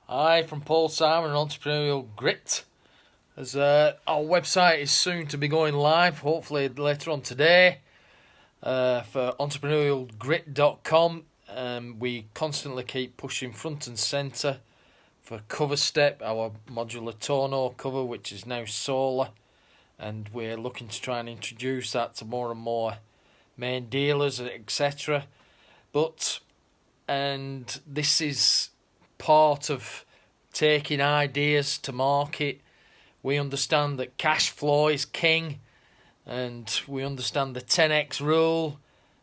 Hi, from Paul Simon and Entrepreneurial Grit. As our website is soon to be going live, hopefully later on today, for entrepreneurialgrit.com. We constantly keep pushing front and centre for Cover Step, our modular tonneau cover, which is now solar, and we're looking to try and introduce that to more and more main dealers, etc. And this is part of taking ideas to market. We understand that cash flow is king, and we understand the 10x rule,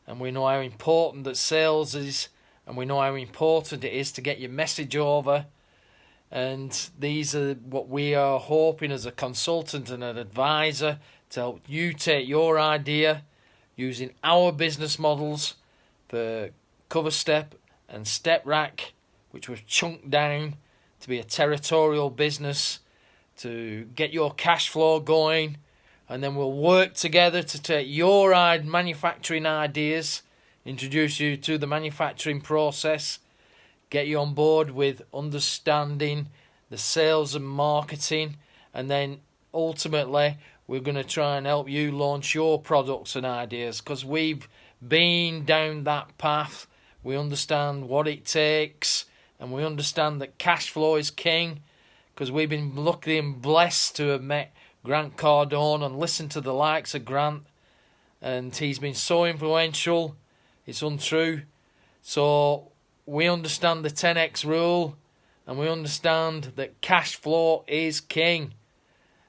and we know how important that sales is, and we know how important it is to get your message over. And these are what we are hoping as a consultant and an advisor to help you take your idea using our business models for Cover Step and Step Rack, which was chunked down to be a territorial business to get your cash flow going, and then we'll work together to take your manufacturing ideas, introduce you to the manufacturing process, get you on board with understanding the sales and marketing, and then ultimately we're going to try and help you launch your products and ideas, because we've been down that path. We understand what it takes, and we understand that cash flow is king, because we've been lucky and blessed to have met Grant Cardone and listened to the likes of Grant, and he's been so influential, it's untrue. So we understand the 10x rule, and we understand that cash flow is king.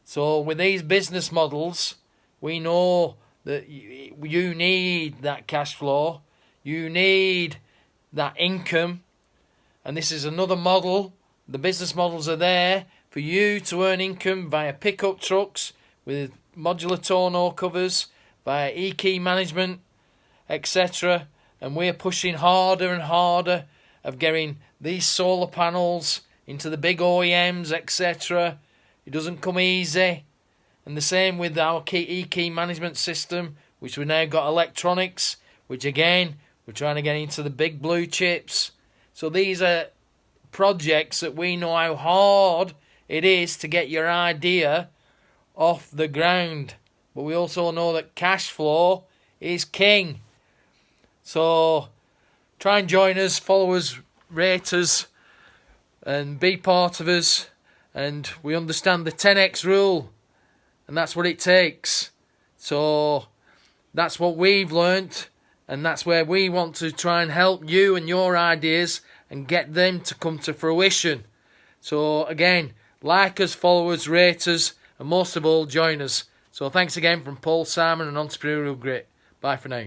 So with these business models, we know that you need that cash flow, you need that income, and this is another model. The business models are there for you to earn income via pickup trucks with modular tonneau covers, via e-key management, etc. And we're pushing harder and harder of getting these solar panels into the big OEMs, etc. It doesn't come easy. And the same with our e-key management system, which we've now got electronics, which again, we're trying to get into the big blue chips. So these are projects that we know how hard it is to get your idea off the ground. But we also know that cash flow is king. So try and join us, follow us, rate us, and be part of us. And we understand the 10x rule, and that's what it takes. So that's what we've learnt, and that's where we want to try and help you and your ideas and get them to come to fruition. So again, like us, follow us, rate us, and most of all, join us. So thanks again from Paul Simon and Entrepreneurial Grit. Bye for now.